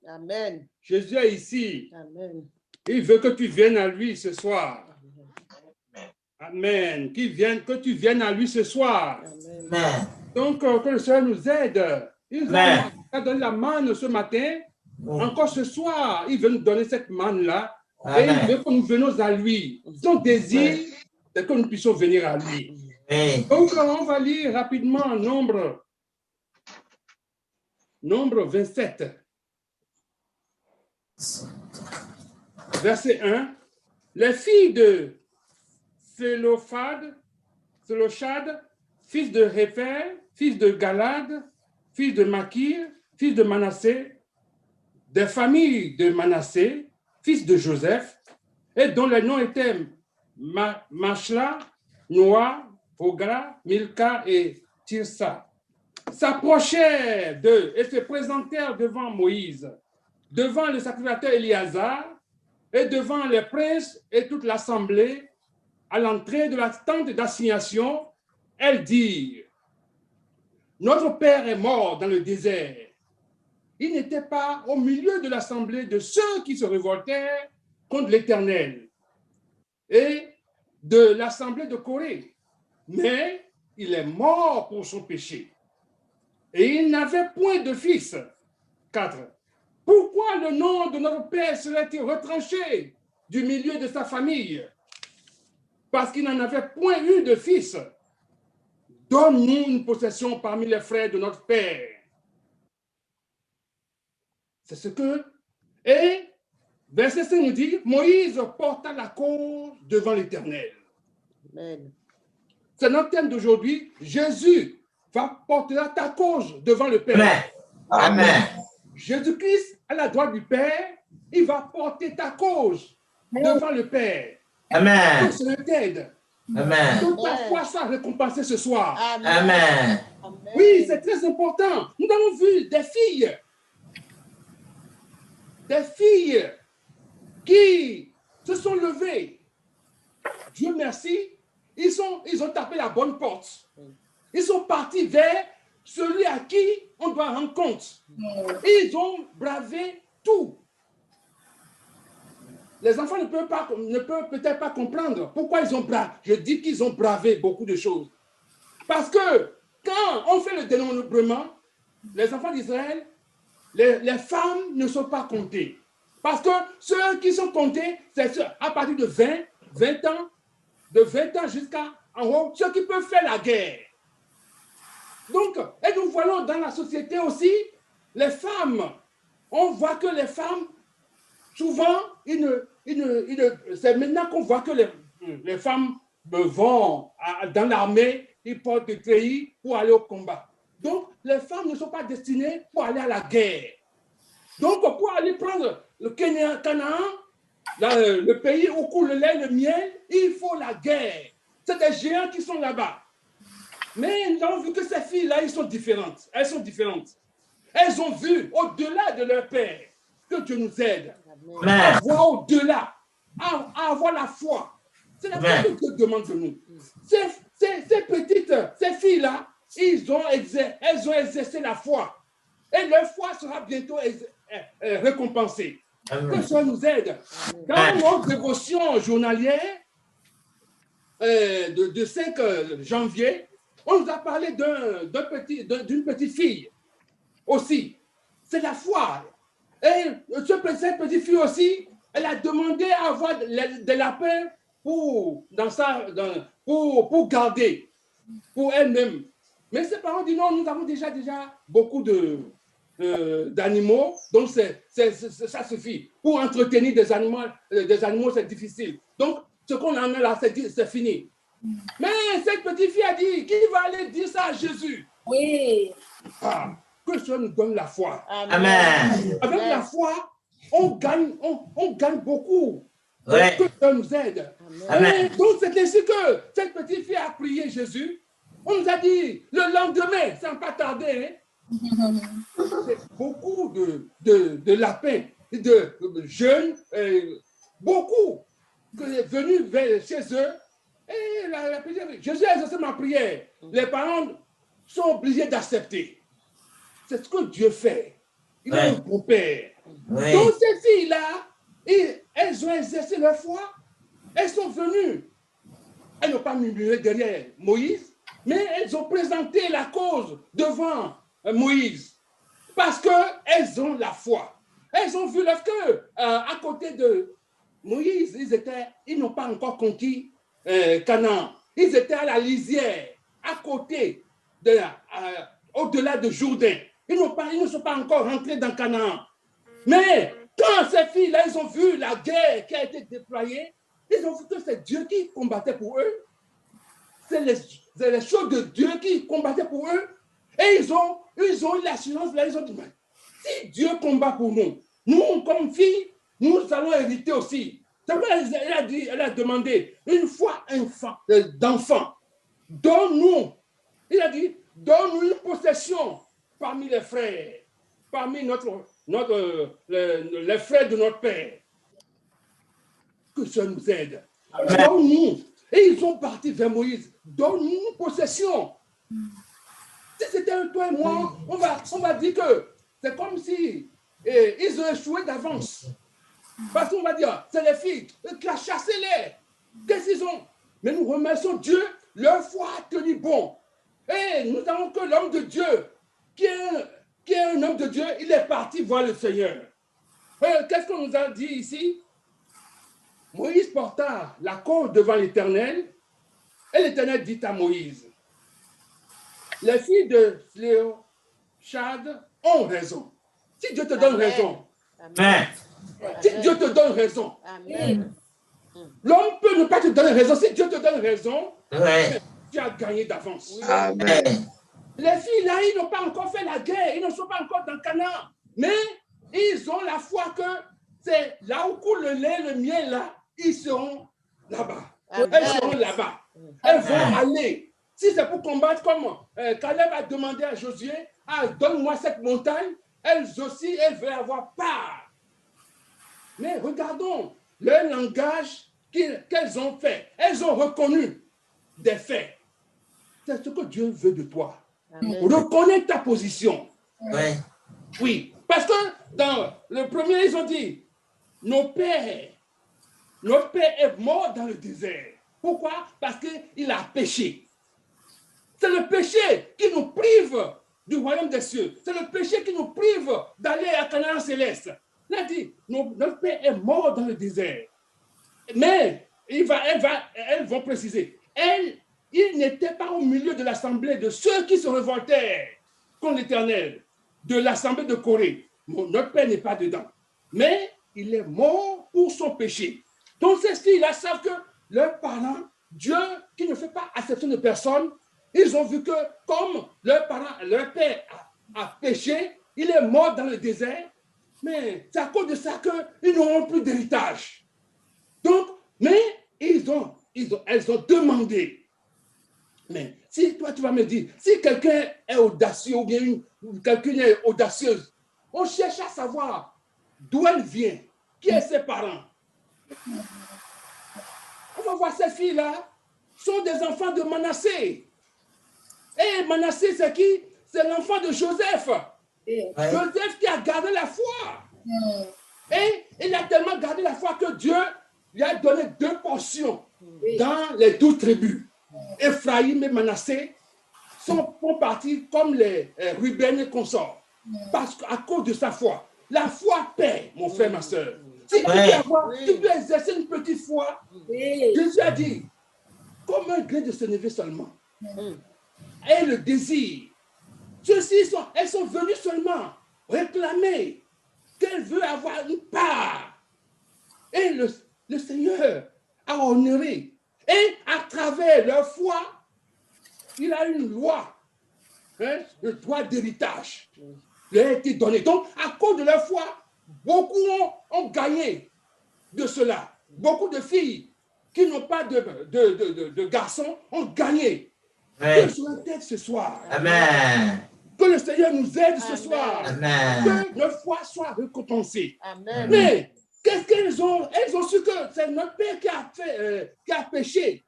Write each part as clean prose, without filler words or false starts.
Amen. Jésus est ici. Amen. Il veut que tu viennes à lui ce soir. Amen. Que tu viennes à lui ce soir. Amen. Donc, que le Seigneur nous aide. Il nous a donné la manne ce matin. Encore ce soir, il veut nous donner cette manne-là. Et il veut que nous venions à lui. Son désir, c'est que nous puissions venir à lui. Donc, on va lire rapidement Nombre 27. Verset 1. Les filles de Sélophad, fils de Répher, fils de Galad, fils de Makir, fils de Manassé, des familles de Manassé, fils de Joseph, et dont les noms étaient Machla, Noah, Hogla, Milka et Tirsa, s'approchèrent d'eux et se présentèrent devant Moïse, devant le sacrificateur Éléazar, et devant les princes et toute l'assemblée, à l'entrée de la tente d'assignation, elles dirent: Notre père est mort dans le désert. Il n'était pas au milieu de l'assemblée de ceux qui se révoltèrent contre l'Éternel et de l'assemblée de Corée, mais il est mort pour son péché. Et il n'avait point de fils. 4. Pourquoi le nom de notre père serait-il retranché du milieu de sa famille? Parce qu'il n'en avait point eu de fils. Donne-nous une possession parmi les frères de notre père. C'est ce que... Et verset 5 nous dit, Moïse porta la cause devant l'Éternel. C'est notre thème d'aujourd'hui. Jésus va porter ta cause devant le Père. Amen. Jésus-Christ, à la droite du Père, il va porter ta cause devant le Père. Amen. Donc, c'est t'aide. Amen. Donc, ta foi soit récompensée ce soir. Amen. Oui, c'est très important. Nous avons vu des filles qui se sont levées. Dieu merci, ils ont tapé la bonne porte. Ils sont partis vers celui à qui on doit rendre compte. Ils ont bravé tout. Les enfants ne peuvent peut-être pas comprendre pourquoi ils ont bravé. Je dis qu'ils ont bravé beaucoup de choses. Parce que quand on fait le dénombrement, les enfants d'Israël, les femmes ne sont pas comptées. Parce que ceux qui sont comptés, c'est ceux à partir de 20 ans, de 20 ans jusqu'à en haut, ceux qui peuvent faire la guerre. Donc, et nous voyons dans la société aussi, les femmes, on voit que les femmes, souvent, c'est maintenant qu'on voit que les femmes vont dans l'armée, ils portent des treillis pour aller au combat. Donc, les femmes ne sont pas destinées pour aller à la guerre. Donc, pour aller prendre le Canaan, le pays où coule le lait, le miel, il faut la guerre. C'est des géants qui sont là-bas. Mais nous avons vu que ces filles-là, elles sont différentes. Elles sont différentes. Elles ont vu au-delà de leur père. Que Dieu nous aide à voir au-delà, à avoir la foi. C'est la foi que Dieu demande de nous. Ces filles-là, elles ont exercé la foi. Et leur foi sera bientôt récompensée. Que ça nous aide. Dans notre dévotion journalière de 5 janvier, on nous a parlé d'une petite fille aussi. C'est la foi. Et cette petite fille aussi, elle a demandé à avoir des lapins pour garder, pour elle-même. Mais ses parents disent non, nous avons déjà beaucoup d'animaux, donc ça suffit. Pour entretenir des animaux, c'est difficile. Donc, ce qu'on en a là, c'est fini. Mais cette petite fille a dit, qui va aller dire ça à Jésus? Oui. Que Dieu nous donne la foi. Amen. Avec la foi, on gagne beaucoup. Ouais. Que Dieu nous aide. Amen. Donc, c'est ainsi que cette petite fille a prié Jésus. On nous a dit, le lendemain, sans pas tarder, c'est beaucoup de lapins, de jeunes, beaucoup qui sont venus chez eux. Et la prière, Jésus a exaucé ma prière. Les parents sont obligés d'accepter. C'est ce que Dieu fait. Il est un bon père. Oui. Donc ces filles-là, elles ont exercé leur foi. Elles sont venues. Elles n'ont pas murmuré derrière Moïse, mais elles ont présenté la cause devant Moïse. Parce qu'elles ont la foi. Elles ont vu lorsque, à côté de Moïse, ils n'ont pas encore conquis Canaan. Ils étaient à la lisière, à côté, au-delà de Jourdain. Ils ne sont pas encore rentrés dans Canaan. Mais quand ces filles-là, ils ont vu la guerre qui a été déployée, ils ont vu que c'est Dieu qui combattait pour eux. C'est les choses de Dieu qui combattaient pour eux. Et ils ont eu l'assurance, là, ils ont dit, si Dieu combat pour nous, nous, comme filles, nous allons hériter aussi. Elle a demandé une foi d'enfant. Donne-nous, il a dit, donne-nous une possession parmi les frères, parmi les frères de notre Père. Que ça nous aide. Donne-nous. Et ils sont partis vers Moïse. Donne-nous une possession. Si c'était toi et moi, on va dire que c'est comme si ils ont échoué d'avance. Parce qu'on va dire, c'est les filles, chassez-les. Qu'est-ce qu'ils ont? Mais nous remercions Dieu, leur foi a tenu bon. Et nous avons que l'homme de Dieu, qui est un homme de Dieu, il est parti voir le Seigneur. Qu'est-ce qu'on nous a dit ici? Moïse porta la cause devant l'Éternel, et l'Éternel dit à Moïse, les filles de Léo, Chad ont raison. Si Dieu te donne raison, Amen. si Dieu te donne raison, l'homme peut ne pas te donner raison. Si Dieu te donne raison, Oui. tu as gagné d'avance. Amen. Les filles là, ils n'ont pas encore fait la guerre, ils ne sont pas encore dans Canaan, mais ils ont la foi que c'est là où coule le lait, le miel là, ils seront là-bas. Elles seront là-bas. Elles vont aller. Si c'est pour combattre comme Caleb a demandé à Josué, donne-moi cette montagne, elles aussi, elles veulent avoir part. Mais regardons le langage qu'elles ont fait. Elles ont reconnu des faits. C'est ce que Dieu veut de toi. Reconnais ta position. Oui. Oui. Parce que dans le premier, ils ont dit, notre père est mort dans le désert. Pourquoi? Parce qu'il a péché. C'est le péché qui nous prive du royaume des cieux. C'est le péché qui nous prive d'aller à Canaan céleste. Il a dit, notre père est mort dans le désert. Mais elles vont préciser. Il n'était pas au milieu de l'assemblée de ceux qui se révoltèrent contre l'Éternel, de l'assemblée de Corée. Notre père n'est pas dedans. Mais il est mort pour son péché. Donc ces filles-là savent que leurs parents, Dieu qui ne fait pas acception de personne, ils ont vu que comme leur père a péché, il est mort dans le désert, mais c'est à cause de ça qu'ils n'auront plus d'héritage. Donc, mais elles ont demandé. Mais si toi tu vas me dire, si quelqu'un est audacieux ou bien quelqu'un est audacieuse, on cherche à savoir d'où elle vient, qui est ses parents. On va voir ces filles-là, sont des enfants de Manassé. Et Manassé, c'est qui? C'est l'enfant de Joseph. Joseph qui a gardé la foi. Et il a tellement gardé la foi que Dieu lui a donné 2 portions dans les 12 tribus. Ephraïm et Manassé font partie comme les Ruben et consorts. Parce qu'à cause de sa foi, la foi paie, mon frère, ma soeur. Si tu peux exercer une petite foi, Jésus a dit, comme un grain de sénévé seulement. Et le désir. Elles sont venues seulement réclamer qu'elles veulent avoir une part. Et le Seigneur a honoré. Et à travers leur foi, il a une loi, le droit d'héritage. Il a été donné. Donc, à cause de leur foi, beaucoup ont gagné de cela. Beaucoup de filles qui n'ont pas de garçons ont gagné. Que je t'aide ce soir. Amen. Que le Seigneur nous aide ce soir. Amen. Que notre foi soit récompensée. Amen. Mais qu'est-ce qu'elles ont? Elles ont su que c'est notre Père qui a péché.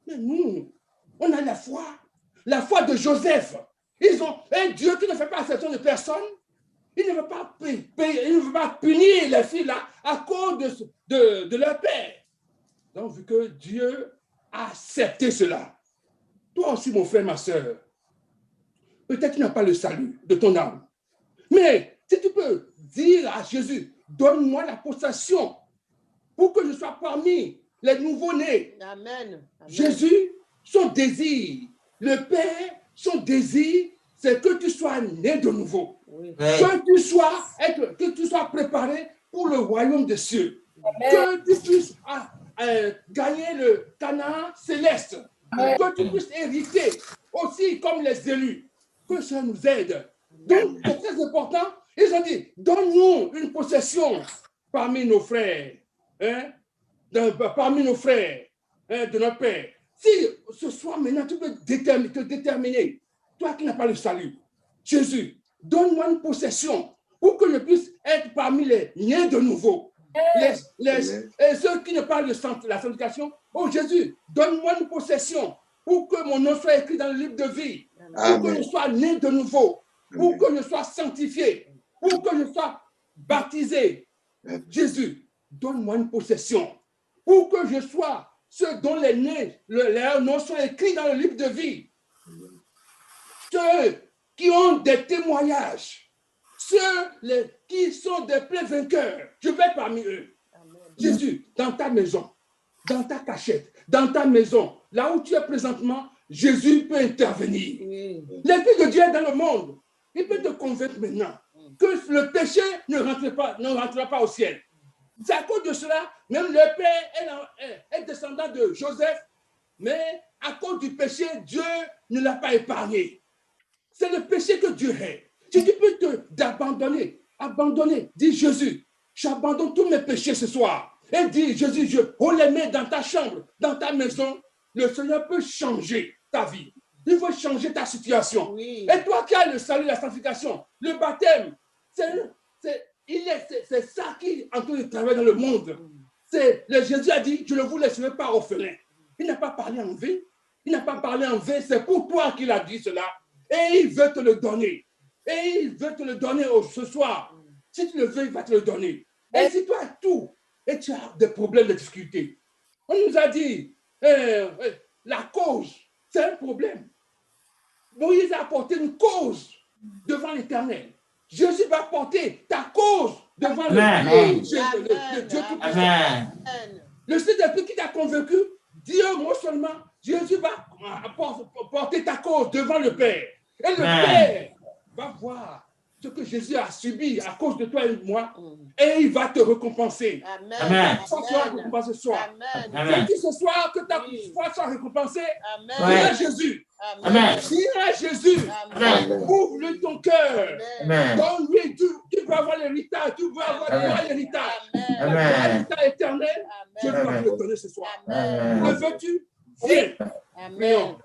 Mais nous, on a la foi de Joseph. Ils ont un Dieu qui ne fait pas exception de personne. Il ne veut pas il ne veut pas punir les filles là à cause de leur père. Donc, vu que Dieu a accepté cela, toi aussi, mon frère, ma soeur, peut-être tu n'as pas le salut de ton âme. Mais si tu peux dire à Jésus, donne-moi la possession pour que je sois parmi les nouveaux-nés. Amen. Jésus, son désir, le Père, son désir, c'est que tu sois né de nouveau. Oui. Que tu sois préparé pour le royaume des cieux. Que tu puisses gagner le Canaan céleste. Que tu puisses hériter aussi comme les élus. Que ça nous aide. Donc, c'est très important. Ils ont dit, donne-nous une possession parmi nos frères. Hein, parmi nos frères de notre Père. Si ce soir maintenant, tu peux te déterminer, toi qui n'as pas le salut, Jésus, donne-moi une possession pour que je puisse être parmi les nés de nouveau. Et ceux qui ne parlent de la sanctification, oh Jésus, donne-moi une possession pour que mon nom soit écrit dans le livre de vie, pour que je sois né de nouveau, pour que je sois sanctifié, pour que je sois baptisé. Jésus, donne-moi une possession pour que je sois ceux dont les nés, leurs noms sont écrits dans le livre de vie. Ceux qui ont des témoignages, ceux qui sont des pleins vainqueurs, je vais parmi eux. Amen. Jésus, dans ta maison, dans ta cachette, dans ta maison, là où tu es présentement, Jésus peut intervenir. L'Esprit de Dieu est dans le monde. Il peut te convaincre maintenant que le péché ne rentrera pas au ciel. C'est à cause de cela, même le père est descendant de Joseph, mais à cause du péché, Dieu ne l'a pas épargné. C'est le péché que Dieu hait. Si tu peux t'abandonner, dis Jésus, j'abandonne tous mes péchés ce soir. Et dis Jésus, je les mets dans ta chambre, dans ta maison, le Seigneur peut changer ta vie. Il veut changer ta situation. Oui. Et toi qui as le salut, la sanctification, le baptême, c'est ça qui est en train de travailler dans le monde. Jésus a dit, je ne vous laisserai pas orphelin. Il n'a pas parlé en vain. Il n'a pas parlé en vain. C'est pour toi qu'il a dit cela. Et il veut te le donner. Et il veut te le donner ce soir. Si tu le veux, il va te le donner. Et si tu as tout, et tu as des problèmes, des difficultés, on nous a dit, la cause, c'est un problème. Moïse a apporté une cause devant l'Éternel. Jésus va porter ta cause devant le Dieu tout-puissant. Le Saint-Esprit qui t'a convaincu, Dieu, moi seulement, Jésus va porter ta cause devant le Père. Et le Père va voir ce que Jésus a subi à cause de toi et de moi, et il va te récompenser. Amen. Ta foi sera récompensée ce soir. Je dis ce soir que ta foi soit récompensée. Dis à Jésus. Amen. Dis à Jésus. Ouvre-lui ton cœur. Donne-lui, tu vas avoir l'héritage. Tu vas avoir l'héritage. L'héritage éternel. Je vais te le donner ce soir. Le veux-tu? Viens. Amen.